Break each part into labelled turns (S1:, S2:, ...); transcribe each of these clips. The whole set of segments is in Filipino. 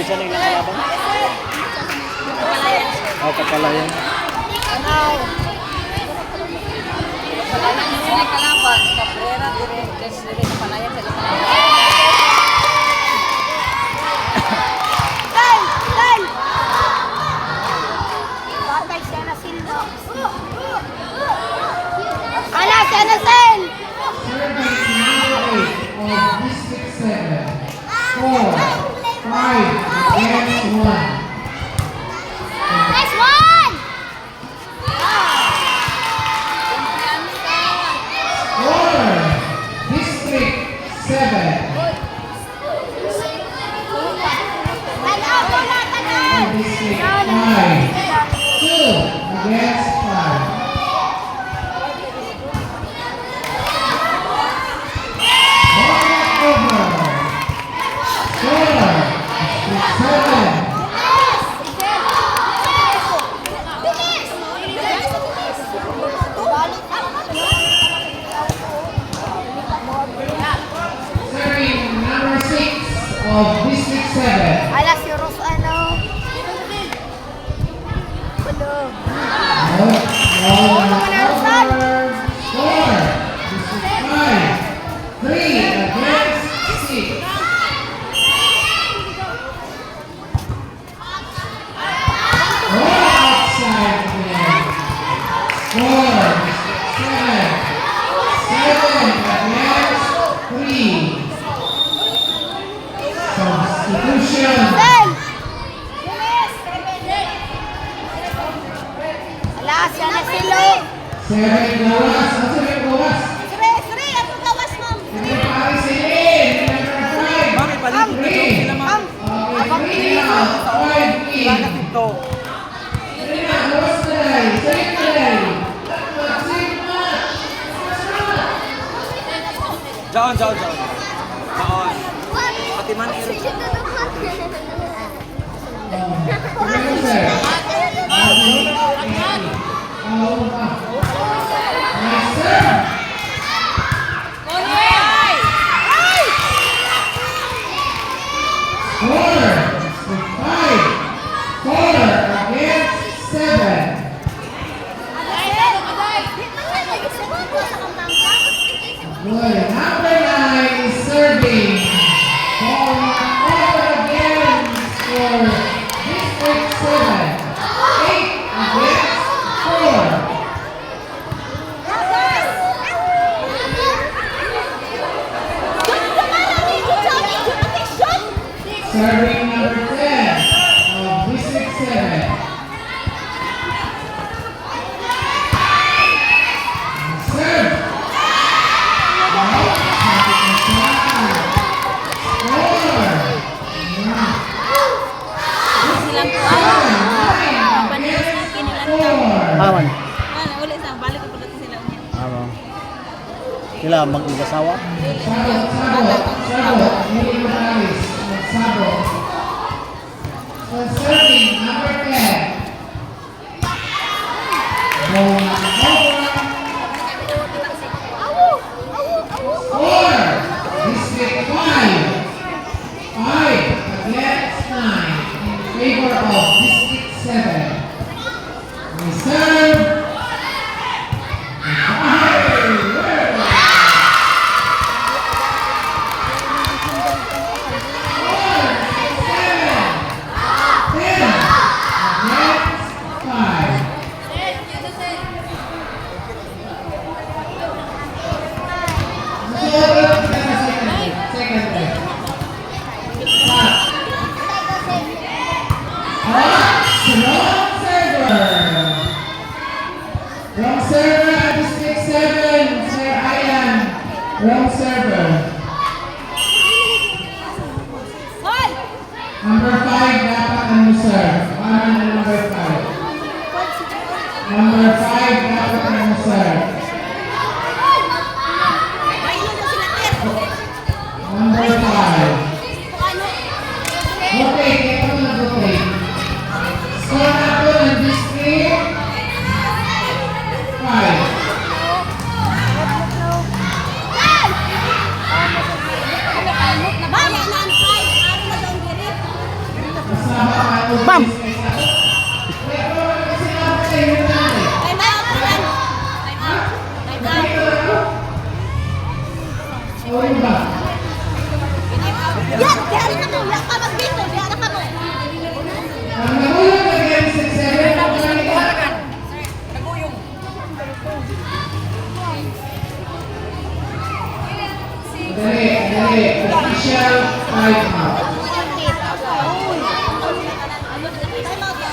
S1: Isa na yung nakalaban? Oh, Kapalayan.
S2: Ano? Kapalayan sila kalaban. Cabrera, dire Kapalayan sila kalaban. Gol! Batay siya na silbo. Ala, siya na sen!
S3: District 7. 4. 5 against 1.
S2: Nice one!
S3: Score, District 7. District 5. 2 against 5. Of District 7.
S2: Alas si Ros ano? Wala.
S3: Score. District 5. 3 against 6. Outside again. Score. District 7. 7 against 3. Substitution.
S2: Alas, yan na silo.
S3: Seri gawas. Ano seri gawas?
S2: Sri, ako gawas, ma'am.
S3: Seri pari sini.
S1: Mami, palit ko na sila, ma'am.
S3: Okay, seri na. Five in.
S1: Wala na ito.
S3: Seri na. Gawas tayo. Seri tayo.
S1: Jaon. Jaon. Patiman iro.
S3: Number 9 is serving for again for District 7. 8 against 4. Serving number 10 of District 7. Serve.
S1: Aman.
S2: Uli sa balik ko pala sila unya.
S1: Aman. Sila mag-igasawa?
S3: Sabo. Hindi mo alis. Sabo. Serving number 10. Score. District 5. 5 against 9 in favor of District 7. Reserve. 7, Sir Ayan. Wrong server.
S2: Hoy!
S3: Number 5, dapat ano, sir? Paano na number 5? Number 5, dapat ano, sir? Number 5. Okay, kaya pa nag-okay. Score na po ng district 5.
S1: Bam!
S3: Dali. Official time out.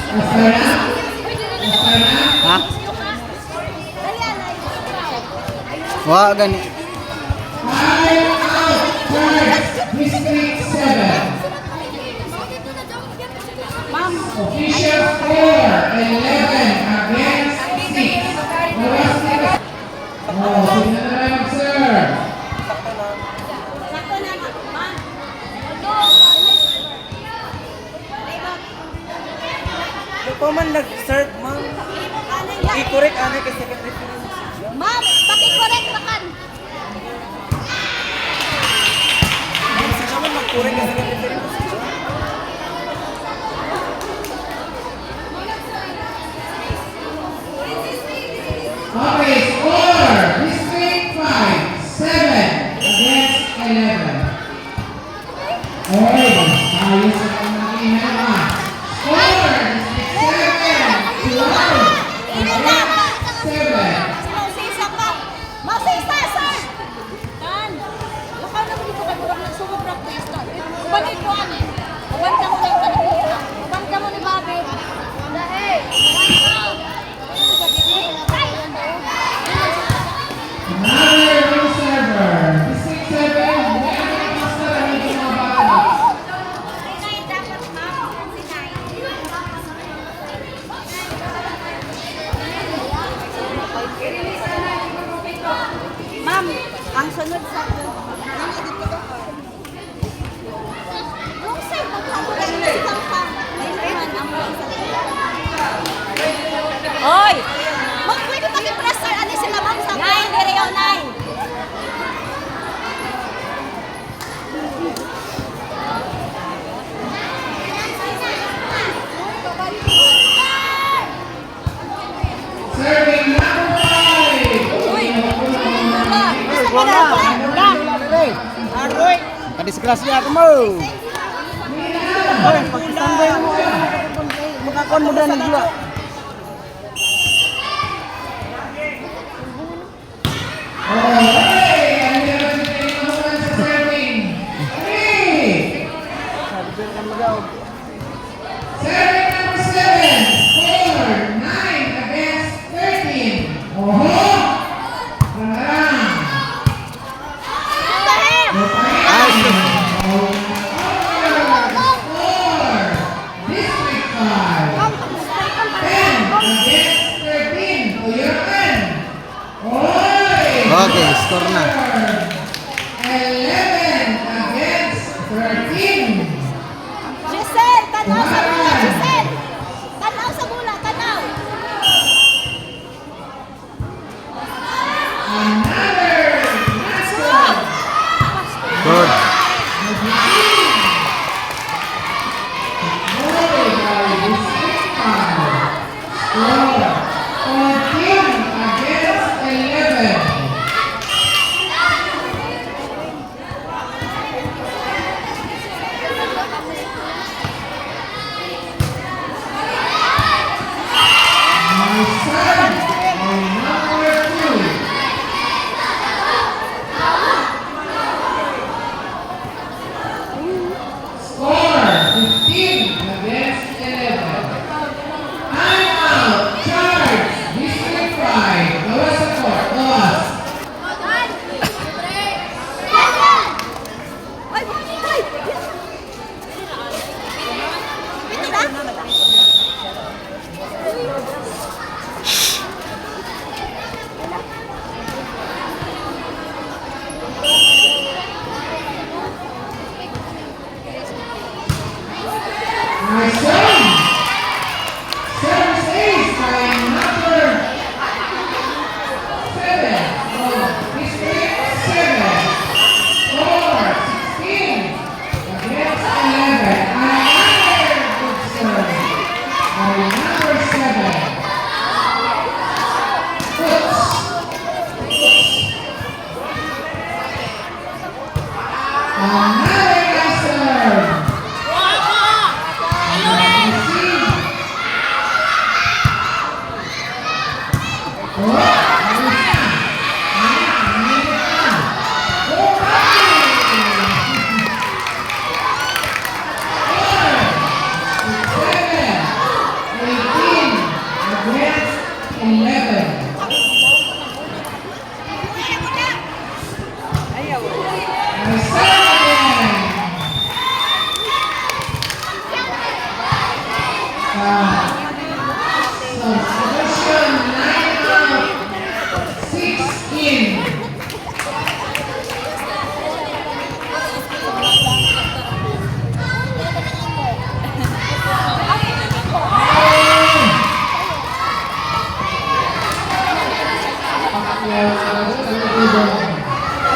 S3: Basta na?
S1: Ha? Wah, gani.
S3: Time out first. District 7. Official score 11 against 6. Oh, sino na lang, sir?
S1: Ito man nag-serve, ma'am. I-correct anay kasi second
S2: Ma'am, paki-correct na kan.
S1: Kasi naman mag-correct kasi second
S3: Okay, score. District 5, 7 against 11. Okay, ayos na ang mag-inan na. Score. District 7, 12 against 7.
S2: Mausisa ka. Mausisa, sir. Kan. Lakaw na mo dito kay Burang nagsugod na pwesto. Uban ito ani. Uban ka mo na yung kanila. Uban ka mo ni Bobby. Dahe.
S3: Another new server. District 7, meron ang master ang hindi mga bata.
S2: Ma'am, ang sunod sa yung sir, magkakulang na si Kangkang. Hoy! Mag pwede paki-press sir, ano sila ma'am sa 9, dire yung 9.
S3: Serving number 5.
S1: Aroy! Kadisgrasya ako mo! Oy, pagkitambay mo. Makakon mo na nagla.
S3: Okay, ang meron si Pinamulan sa serving. 3. Serving number 7. Score 9 against 13. Oho! Parang.
S1: Ay,
S3: Score. District 5. 10 against 13. To your end. Oy!
S1: okay, score na.
S3: 11 against 13.
S2: Giselle, tanaw sa bula, Giselle! Tanaw sa bula, tanaw!
S3: Another massive
S1: Good.
S3: goal by District 5. Score 14 against 11. My son, my number 2. Another nice serve.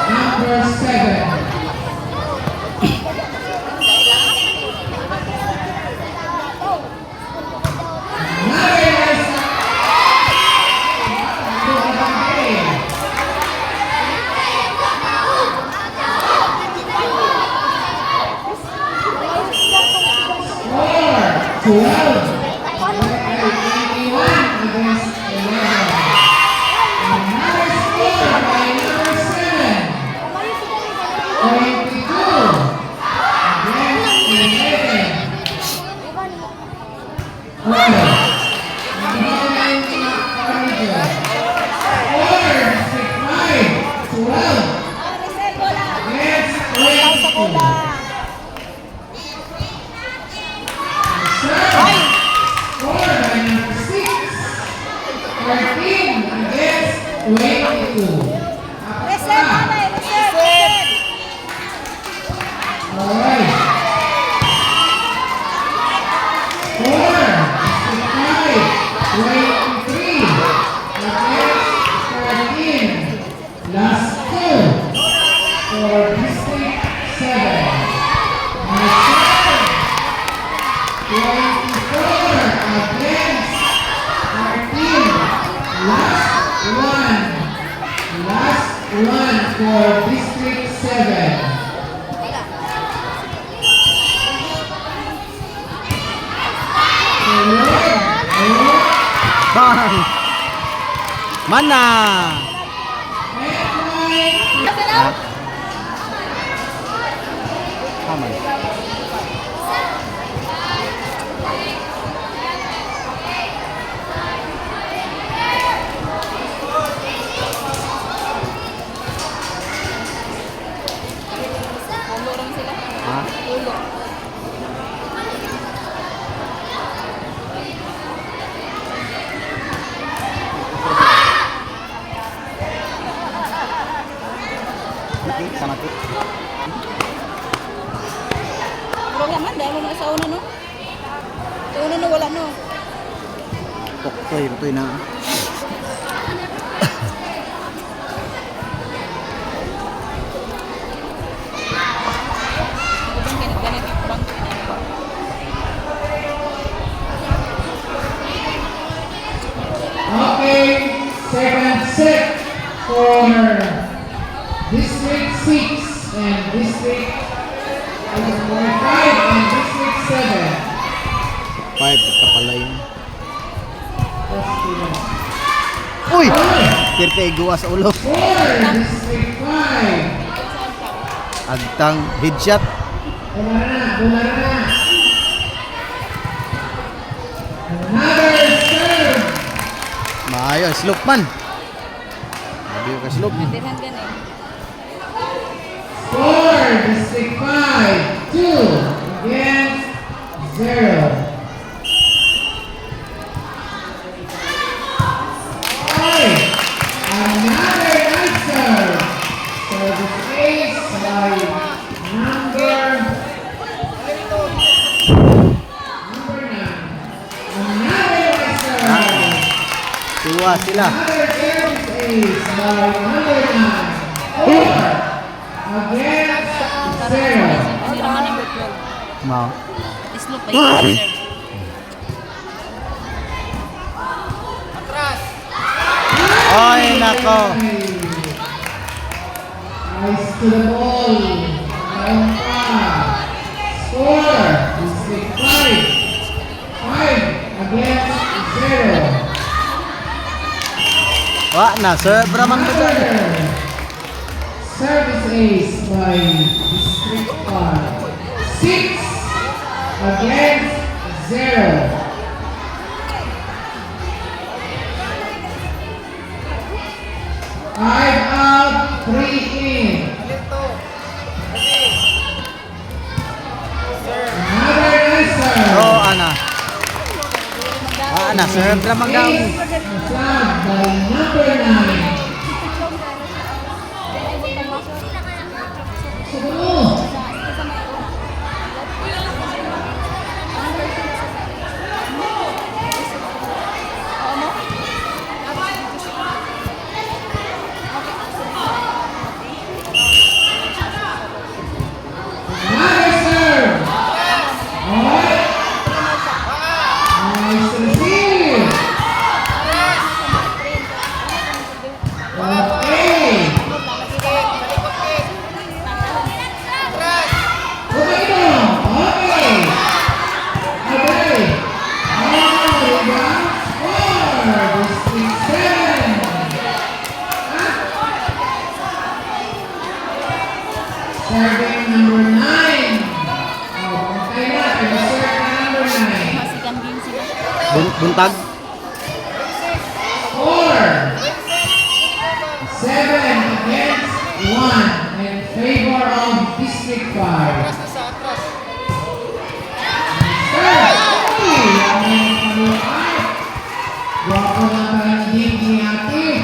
S3: Number 7. Last two for District 7. Number 24 against 13. Last one for District 7.
S4: Bang! Mana? Tama. Ha? Okay, sama tu.
S2: Pero naman, dahil mo na sa una, no? Sa una, no, wala, no?
S4: Toy na.
S3: Okay, second set for District 6 and District 5 and District 7.
S4: 5 kapalay. Uy! Kirte iguwa sa ulo.
S3: For District 5.
S4: Agtang headshot.
S3: Bola na. Another serve.
S4: Maayo, slope man. Adiyo ka slope.
S2: Natirhan ka na eh.
S3: For District 5, 2 against 0. Another nice serve. So the ace by number 9. Another nice serve.
S4: Tuwa sila.
S3: Another service ace by number 9. 4 against 0.
S2: Hindi naman number 12.
S4: Mao.
S2: Slope pa yun, sir.
S4: Ay, nako.
S3: Nice to the ball. Round 5. Score. District 5. 5 against 0.
S4: Wa na, sobra man ba dyan?
S3: Service ace by District 5. 6 against 0. Five out, 3 in. Another answer.
S4: Oo, ana. Ana, sobra man daw.
S3: Ace flag by number 9. Sumunod. Another serve. Alright. Nice receive. Okay. Tumayo. Okay. Okay. Rebound. Score. District 7. Serving number 9. Oh, patay na. Serve na number 9.
S2: Masigang game sila.
S4: Buntag.
S3: 4. 7 against 1 in favor of District 5. Serve. Okay. Ang mga paluan. Guwapo na parang hindi ate.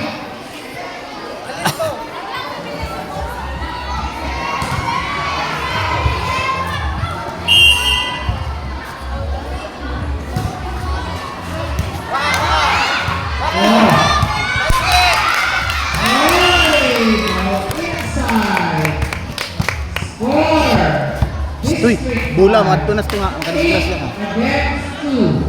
S4: Uy, bola madto na ito nga ang kanila siya.
S3: Against 2.